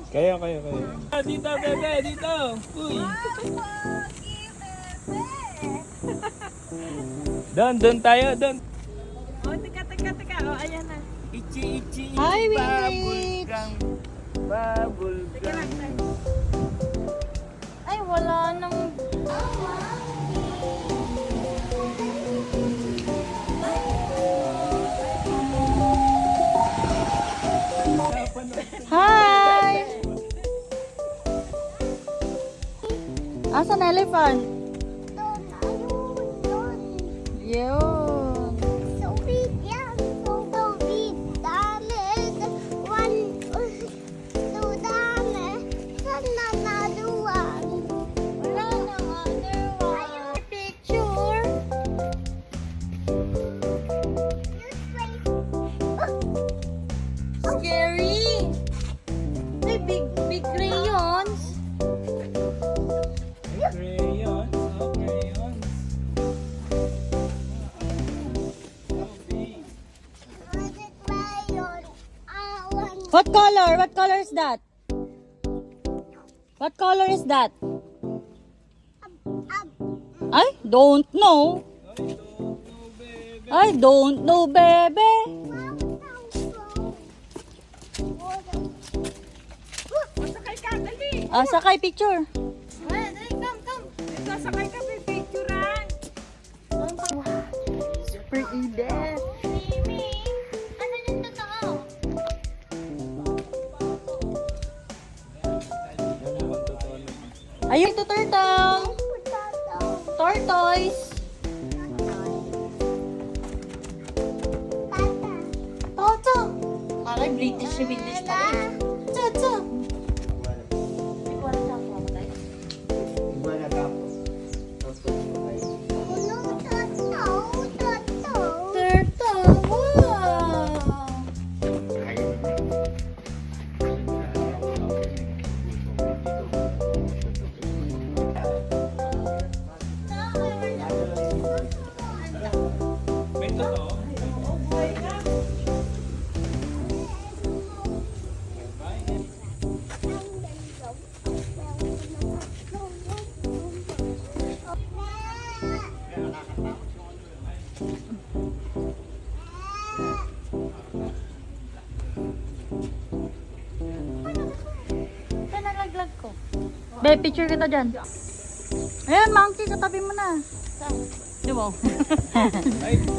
Kayo. Dito, bebe, dito. Uy. Doon tayo, doon. Oh, teka. Oh, ayan na. Ichi. Hi, Bubble Witch. gang. Bubble Teka lang, gang. Ay, wala nang... Hi! Asan elephant? Yun. So big, yeah, so big. Dale, one, so dale, another one. Another one. Picture. Scary. Ay, big crayons. Crayons. What color? What color is that? What color is that? I don't know. I don't know, baby. Sakay ka, dali. Sakay picture. Dali, come. Ito, sakay ka, may picturean. Super edit. Ano yung totoo? Ayun, ito turtle. Tortoise. Toto. Parang British pa rin. Toto. Turtle. Wow. May totoo. Saan nalaglag ko? Be, picture kita dyan. Ayan, monkey, katabi mo na. Di ba? Ay, pink.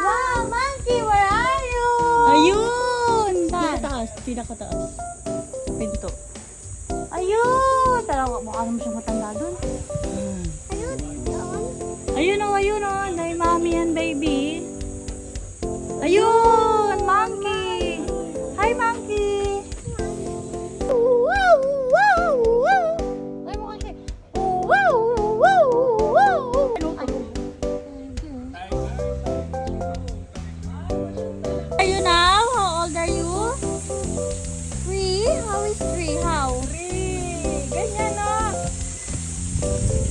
Wow, monkey, where are you? Ayun! Pinakataas, pinakataas. Pinto. Ayun! Talaga, mukha naman siyang matanda dun. Ayun o, dahil mami yan, baby. Ayun! Monkey! Hi, monkey! Ay, mukha siya. Are you now? How old are you? 3? How is 3? How? Ganyan, no?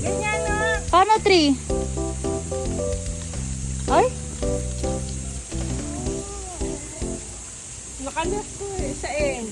Ganyan, no? Paano 3? Ay? Nakalap ko eh, sa end.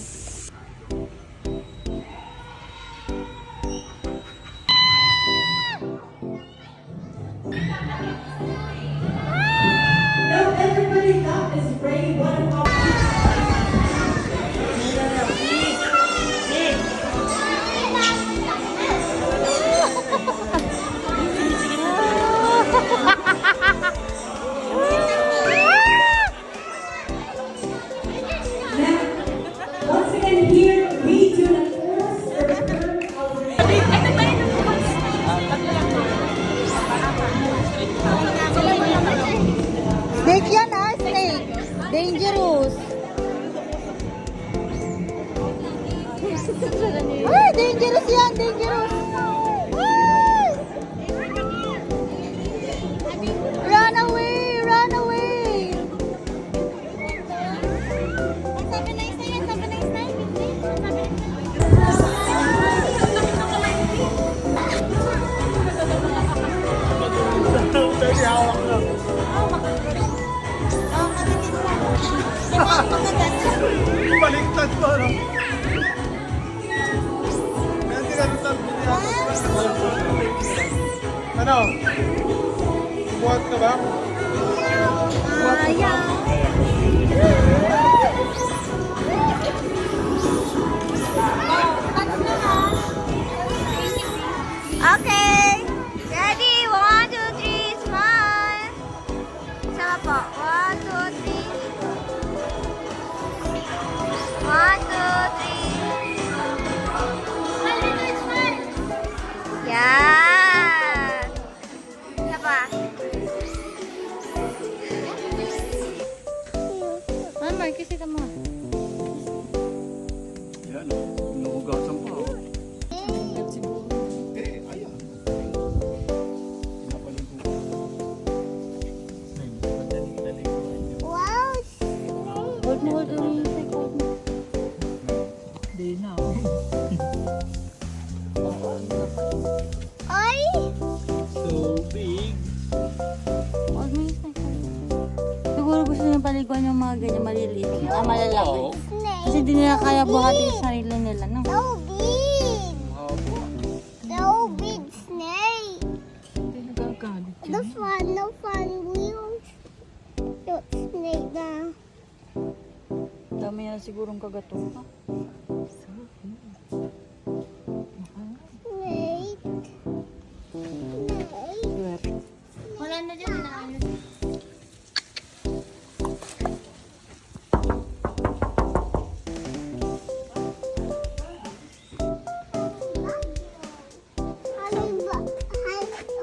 Once again, here we do not force or hurt our Snake yan ha, snake. Dangerous. Ay, dangerous yan, dangerous. Ay! Run away, run away. Sabi na isa yan, sabi na isa yan. Hawak lang. Baliktad mo, no? Ganti ka sa ano? Buhat ka ba? Okay. Ready? 1, 2, 3, smile. Sama po. 1, 2, 3. 1, 2, 3. Smile. Yan. Isa pa. Ay, Mark, kasi ka mo. Yan, inuugasan pa. Wow. Hold mo, hold mo. Hold mo. Di na. Ay. So big. Hold mo yung snake. Siguro gusto nilang paliguan yung mga ganyan maliliit. Malalaki. Snake. Kasi di nila kaya buhatin yung sarili nila, no? So big. So big snake. The fun wheels. Yung snake na. Dami na sigurong kagato. Snake. Snake. Wala na dyan na.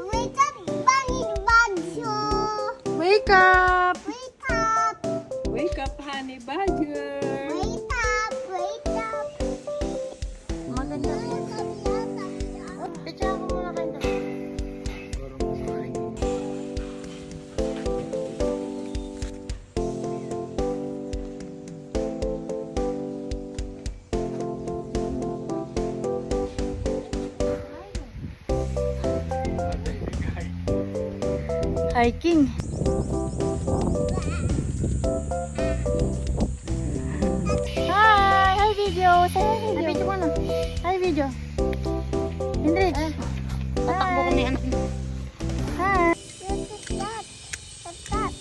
Wake up, bunny badger. Wake up! Wake up. Wake up, honey badger. Wake up. Wake up. Maganda. Picture ako muna kayo. Hiking. Hi! Hi video! Say hi video. Hi video mo na. Hi video. Indrid. Tatakbo ko na yung anak mo. Hi! What's that? What's that?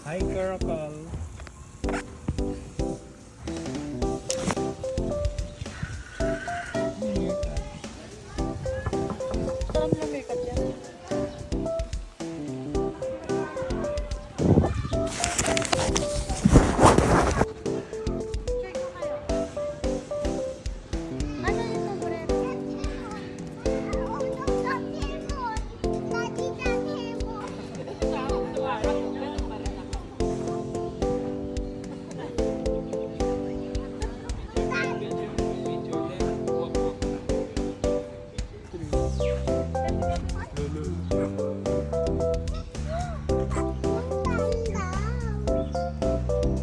Hi, Caracal. Sarap na makeup yan. Ano yung sombrero? Oh, no, not hipon. Daddy, not hipon.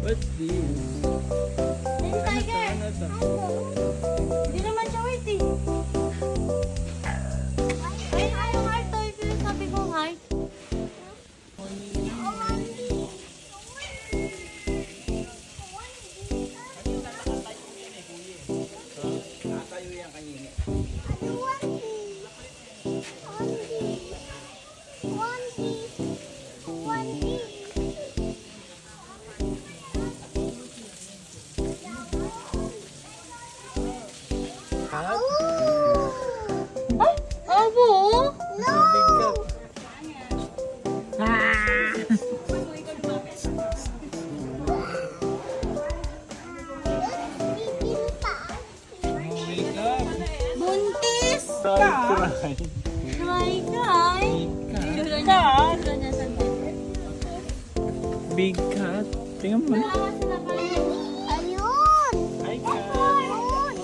What's this? Tiger! Ano to? Hindi naman siya wait eh. Ay, yung heart to. Ito yung sabi kong heart. Natayo yan kanina. Ay! Abo! Bigat. Wake up. Buntis! Try. Try, try! Tsura niya. Tsura niya sa Big cat. Tingnan mo. Ayun! Hi, cat. Ayun!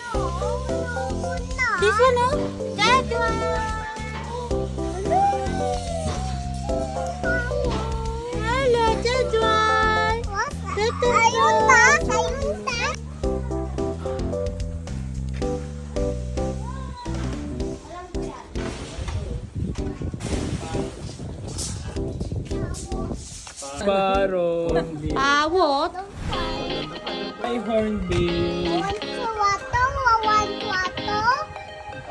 No, no. Ayos yan, oh. Jadwan. Hello, Jadwan. Ayun ta. Ayun ta. Paro. Pawot. Ay, hornbill. Wato. Wawan wato.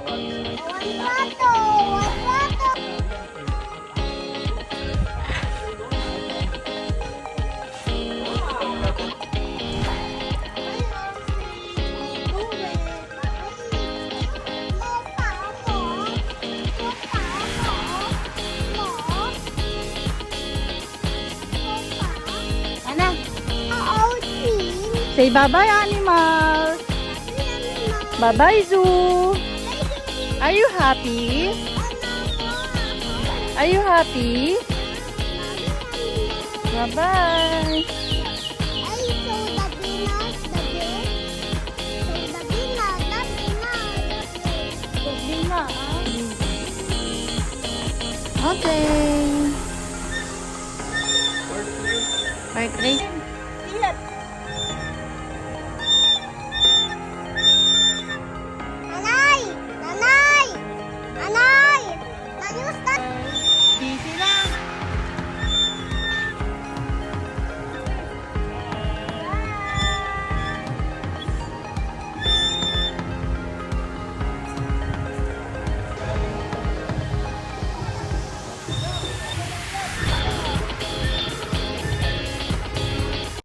Wawan wato. Wawan wato. Ano? Ocean. Say bye-bye, animals. Bye-bye, zoo. Are you happy? Are you happy? Bye-bye.